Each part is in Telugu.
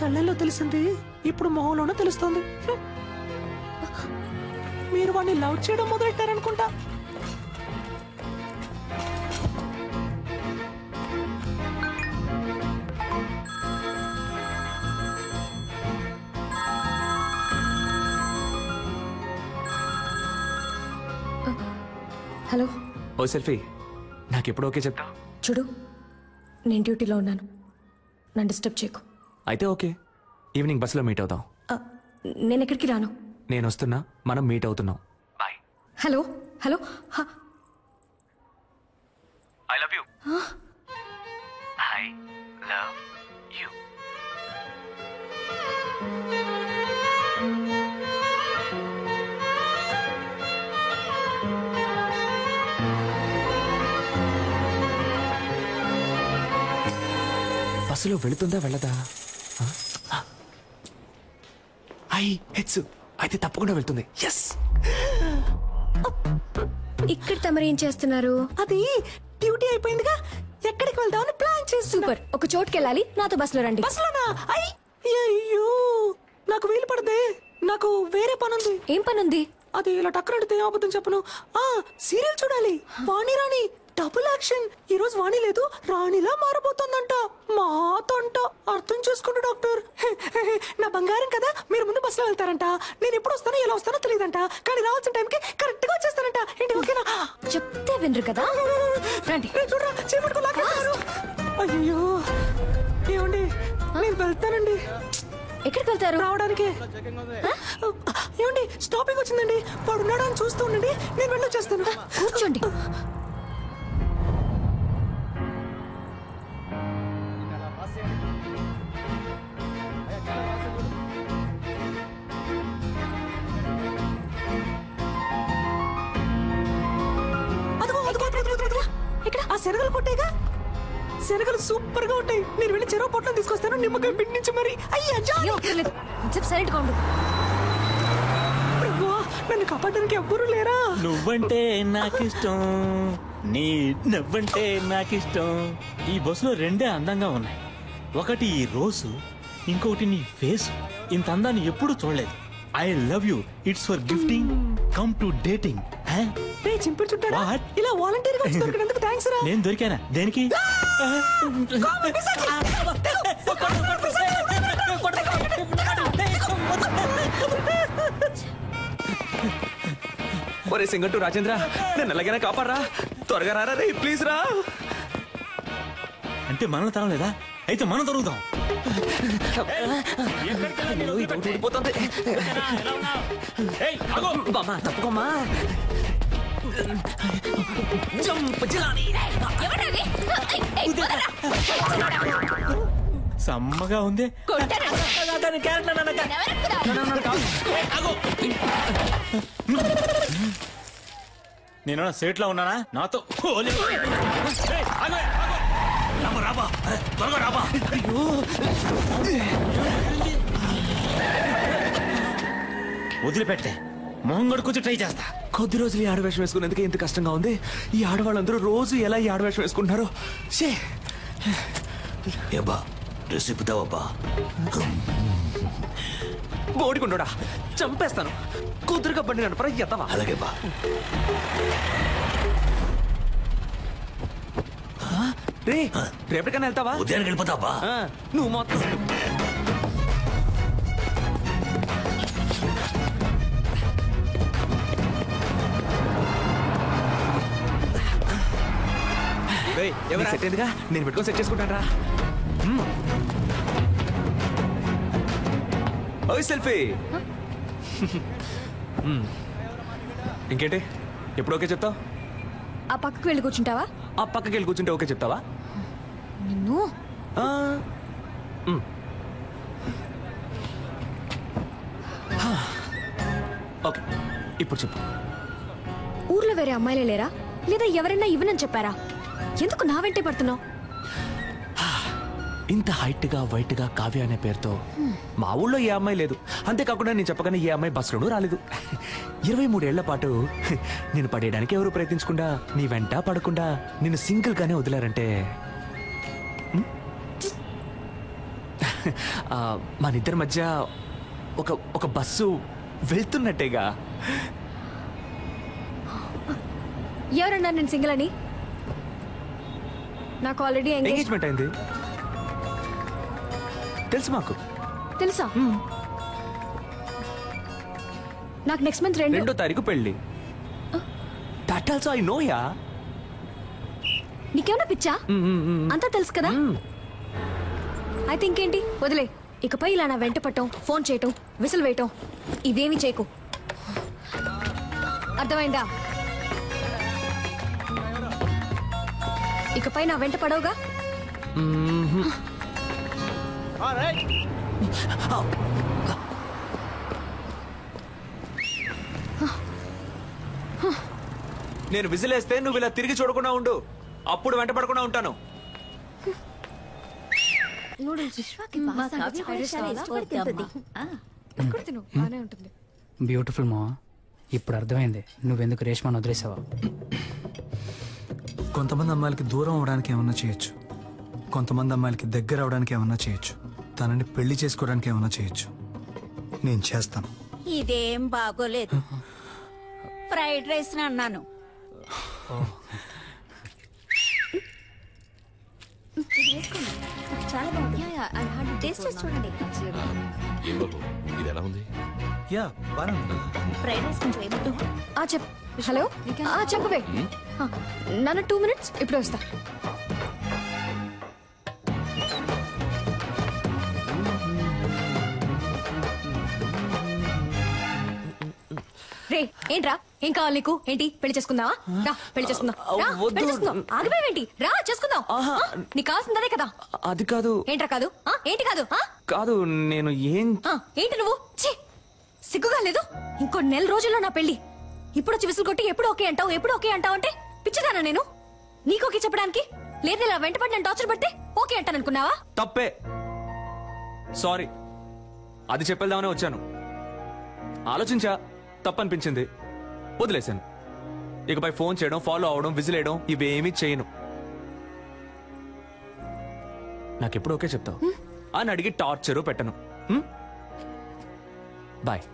కళ్ళల్లో తెలిసింది ఇప్పుడు మొహంలోనే తెలుస్తుంది. మీరు వాడిని లవ్ చేయడం మొదలెట్టారనుకుంటా. హలో. ఓ సెల్ఫీ, నాకెప్పుడు ఓకే చెప్తా? చూడు, నేను డ్యూటీలో ఉన్నాను, నన్ను డిస్టర్బ్ చేయకు. అయితే ఓకే, ఈవినింగ్ బస్సులో మీట్ అవుతాం. నేను ఎక్కడికి రాను. నేను వస్తున్నా, మనం మీట్ అవుతున్నాం. Bye. Hello hello. I love you. I love you. బస్సులో వెళుతుందా వెళ్ళదా? హెచ్చు అయితే తప్పకుండా వెళ్తుంది. ఎస్. ఇక్కడ తమరు ఏం చేస్తున్నారు? అది డ్యూటీ అయిపోయిందిగా, ఎక్కడికి వెళ్దామని ప్లాన్ చేసి. సూపర్. ఒక చోటుకి వెళ్ళాలి, నాతో బస్సులో రండి. బస్సులోనా? అయ్యో, నాకు వీలు పడదే, నాకు వేరే పనుంది. ఏం పనుంది? అది ఇలా టక్కరడితే అబద్ధం చెప్పను. సీరియల్ చూడాలి, వాణి రాణి డబుల్ యాక్షన్. ఈ రోజు వాణి లేదు, రాణిలా మారబోతోందంట. మాతంట. అర్థం చేసుకోండి డాక్టర్. నా బంగారం కదా, మీరు ముందు బస్సులో వెళ్తారంట, నేను ఎప్పుడు వస్తానో ఎలా వస్తానో తెలియదంట, కానీ రావాల్సిన టైంకి కరెక్ట్ గా వచ్చేస్తారంట. ఏంటి ఓకేనా? చెప్తే వినరు కదా. రండి. చూడరా, చేపట్టుకు లాగేస్తారు. అయ్యో ఏమండి, నేను వెళ్తానండి. ఎక్కడికి వెళ్తారు? రావడానికి. ఏమండి, స్టాపింగ్ వచ్చిందండి, వాడు ఉన్నాడా అని చూస్తూ ఉండండి, నేను వెళ్ళొచ్చేస్తాను. కూర్చోండి. ఇక్కడ ఆ శనగలు కొట్టేగా, శనగలు సూపర్ గా ఉంటాయి. నేను వెళ్ళి చెరువు పొట్లం తీసుకొస్తాను, నిమ్మకాయ పిండించి మరి. అయ్యా సైలెంట్ గా ఉండు. నన్ను కాపాడడానికి ఎవ్వరూ లేరా? నువ్వంటే నాకిష్టం, నీ నవ్వంటే నాకిష్టం. ఈ బస్సులో రెండే అందంగా ఉన్నాయి, ఒకటి ఈ రోజు, ఇంకొకటి నీ ఫేస్. ఇంత అందాన్ని ఎప్పుడు చూడలేదు. I love you, it's for gifting, come to dating. చింపుడు చుట్టాడా? ఇలా వాలంటీర్ గా వచ్చి దొరికినందుకు థాంక్స్ రా. నేను దొరికానా? దేనికి? ఒరే సింగట్టు రాజేంద్ర, నేను ఎలాగైనా కాపాడరా, త్వరగా రారా రే, ప్లీజ్ రా. అంటే మనం తరం లేదా? అయితే మనం దొరుకుతాం. ఊడిపోతుంది. తప్పుకోమ్మా. సమ్మగా ఉంది. నేను సేట్ లో ఉన్నానా? నాతో వదిలిపెట్టే, మొహం గడుకొచ్చి ట్రై చేస్తా. కొద్ది రోజులు ఈ ఆడవేషం వేసుకునేందుకు ఇంత కష్టంగా ఉంది. ఈ ఆడవాళ్ళందరూ రోజు ఎలా ఈ ఆడవేషం వేసుకుంటున్నారో. డ్రెస్ ఇప్పుతావబ్బా. బోడికుండోడా, చంపేస్తాను. కుదురుగా బండి నడపరా ఎత్తవా? అలాగే బా. రే, రేపటికన్నా వెళ్తావా? ఉదయానికి వెళ్ళిపోతావా? నువ్వు మాత్రం సెట్ అయిందిగా, నేను పెట్టుకొని సెట్ చేసుకుంటాను రా. ఓ సెల్ఫీ. ఇంకేంటి, ఎప్పుడు ఓకే చెప్తావు? ఆ పక్కకు వెళ్ళి కూర్చుంటావా? ఆ పక్కకి వెళ్ళి కూర్చుంటే ఓకే చెప్తావా? నిన్ను ఓకే, ఇప్పుడు చెప్పు. ఊర్లో వేరే అమ్మాయిలే లేరా, లేదా ఎవరైనా ఇవ్వనని చెప్పారా? ఎందుకు నా వెంటే పడుతున్నావు? ఇంత హైట్ గా వైట్ గా కావ్య అనే పేరుతో మా ఊళ్ళో ఏ అమ్మాయి లేదు. అంతేకాకుండా నేను చెప్పగానే ఏ అమ్మాయి బస్సులోనూ రాలేదు. 23 ఏళ్ల పాటు నేను పడేయడానికి ఎవరు ప్రయత్నించకుండా, నీ వెంట పడకుండా నిన్ను సింగిల్ గానే వదిలారంటే మన ఇద్దరి మధ్య ఒక బస్సు వెళ్తున్నట్టేగా. ఎవరన్నా నేను సింగిల్ అని? నాకు ఆల్రెడీ ఎంగేజ్మెంట్ అయింది తెలుసు మాకు. తెలుసా? నాకు నెక్స్ట్ మంత్ 2వ తారీఖు పెళ్లి. That also I know yeah. నీకేమన్నా పిచ్చా? అంతా తెలుసు కదా. అయితే ఇంకేంటి, వదిలే. ఇకపై ఇలా నా వెంట పట్టం, ఫోన్ చేయటం, విసిల్ వేయటం ఇవేమీ చేయకు. అర్థమైందా? ఇకపై నా వెంట పడవుగా. నేను విసిలేస్తే నువ్వు ఇలా తిరిగి చూడకుండా ఉండు, అప్పుడు వెంట పడకుండా ఉంటాను. బ్యూటిఫుల్ మా. ఇప్పుడు అర్థమైంది నువ్వెందుకు రేష్మాను వదిలేసావా. కొంతమంది అమ్మాయిలకి దూరం అవడానికి ఏమన్నా చేయొచ్చు, కొంతమంది అమ్మాయిలకి దగ్గర అవడానికి ఏమన్నా చేయొచ్చు, తనని పెళ్లి చేసుకోవడానికి ఏమన్నా చేయొచ్చు. నేను చేస్తాను. ఇదేం బాగోలేదు. ఫ్రైడ్ రైస్ అన్నాను. చాలా బాగుంది. టేస్ట్ చేసి చూడండి. ఇది ఎలా ఉంది? యా బాగా ఫ్రైడ్ రైస్ కొంచెం ఏమిటో. హలో, చెప్పవే. నాన్న 2 minutes, ఇప్పుడు వస్తా. రే, ఏంట్రా? ఏం కావాలి నీకు? ఏంటి, పెళ్లి చేసుకుందావా? రా, పెళ్లి చేసుకుందాం. రా, పెళ్లి చేసుకుందాం. ఆగిపోయావేంటి? రా, చేసుకుందాం. నీకు కావాల్సింది అదే కదా. అది కాదు. ఏంట్రా కాదు? ఏంటి కాదు? కాదు, నేను ఏం ఏంటి నువ్వు? ఛీ, సిగ్గుగా లేదు? ఇంకో 4 రోజుల్లో నా పెళ్లి. ఇప్పుడు వచ్చి విసులు కొట్టి ఎప్పుడు ఓకే అంటావు, ఎప్పుడు ఓకే అంటావు అంటే పిచ్చిదానా నేను? నీకు ఓకే చెప్పడానికి? లేదు, ఇలా వెంటపడి నేను టార్చర్ పడితే ఓకే అంటాను అనుకున్నావా? తప్పే, సారీ. అది చెప్పేద్దామనే వచ్చాను. ఆలోచించా, తప్పనిపించింది, వదిలేశాను. ఇకపై ఫోన్ చేయడం, ఫాలో అవడం, విజిలేయడం ఇవేమీ చేయను. నాకెప్పుడు ఓకే చెప్తావు అని అడిగి టార్చరు పెట్టను. బాయ్.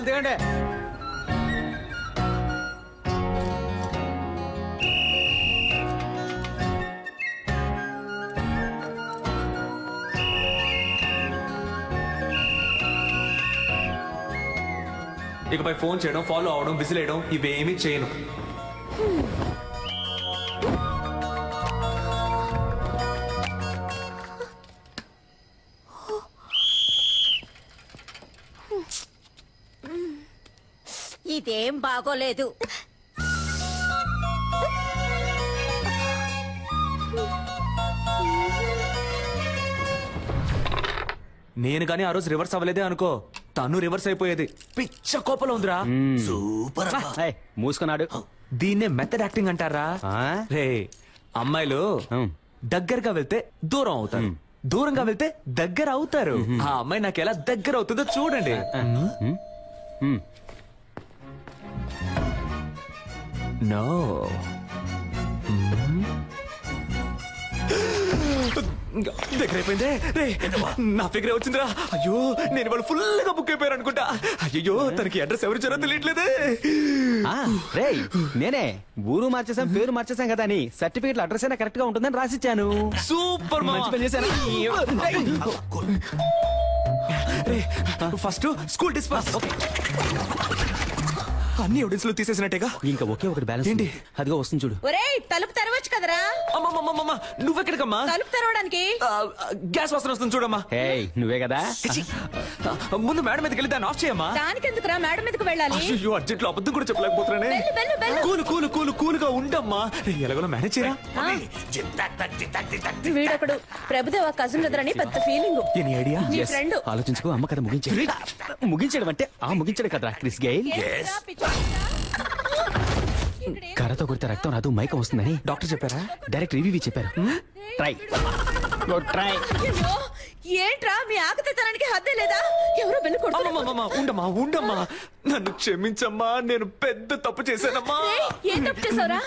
దిగండి. ఇకపై ఫోన్ చేయడం, ఫాలో అవడం, విజిలేయడం ఇవేమీ చేయను. ఇదేం బాగోలేదు. నేను గానీ ఆ రోజు రివర్స్ అవ్వలేదే అనుకో, తను రివర్స్ అయిపోయేది. పిచ్చ కోపంలో ఉందిరా. సూపర్ అబ్బా. మూసుకున్నాడు. దీన్నే మెథడ్ యాక్టింగ్ అంటారా? రే, అమ్మాయిలు దగ్గరగా వెళ్తే దూరం అవుతారు, దూరంగా వెళ్తే దగ్గర అవుతారు. ఆ అమ్మాయి నాకు ఎలా దగ్గర అవుతుందో చూడండి. నో, దగ్గర అయిపోయిందే. రే, నా ఫిగర్ వచ్చిందిరా. అయ్యో, నేను వాళ్ళు ఫుల్ గా బుక్ అయిపోయారు అనుకుంటా. అయ్యో, తనకి అడ్రస్ ఎవరు ఇచ్చారో తెలియట్లేదే. రేయ్, నేనే ఊరు మార్చేసాం, పేరు మార్చేసాం కదా అని సర్టిఫికెట్ అడ్రస్ అయినా కరెక్ట్ గా ఉంటుందని రాసిచ్చాను. సూపర్, మంచి పని చేశాను. First school disperse. అన్ని ఎవిడెన్స్ లో తీసేసినట్టేగా. ఇంకా ఒకే ఒకటి బ్యాలెన్స్ ఏంటి? అదిగో వస్తుంది చూడు. ఒరేయ్, తలుపు తెరవచ్చు కదరా. అమ్మమ్మమ్మమ్మ, నువ్వెక్కడికమ్మా? తలుపు తెరవడానికి. గ్యాస్ వాసన వస్తుంది చూడమ్మా. హేయ్, నువ్వే కదా. ముందు మేడం మీదకి వెళ్ళి దాన్ని ఆఫ్ చేయమ్మా. దానికెందుకురా మేడం మీదకి వెళ్ళాలి? అయ్యో, అర్జెంట్ లో అబద్ధం కూడా చెప్పలేకపోతున్నానే. కూలు కూలు కూలు కూలుగా ఉండమ్మా. ఎలాగో మేనేజ్ చేయరా. వీడొకడు ప్రభుదేవ కజిన్ బ్రదర్ పెద్ద ఫీలింగ్. Any idea? నీ ఫ్రెండ్. ఆలోచించుకో, అమ్మ కదా ముగించాడు అంటే ముగించాడు కదరా క్రిస్ గైల్. కర్రతో కొడితే రక్తం రాదు మైకం వస్తుందని డాక్టర్ చెప్పారా? డైరెక్ట్ రివ్యూ చెప్పారు. Try try. అయ్యో, ఏంట్రా మీ ఆకతానికి హద్దే లేదా? ఎవరో వెళ్ళి కొడుతున్నారు. అమ్మమ్మమ్మమ్మ, ఉండమ్మా నన్ను క్షమించమ్మా, నేను పెద్ద తప్పు చేశానమ్మా. ఏయ్, ఏం తప్పు చేసావురా?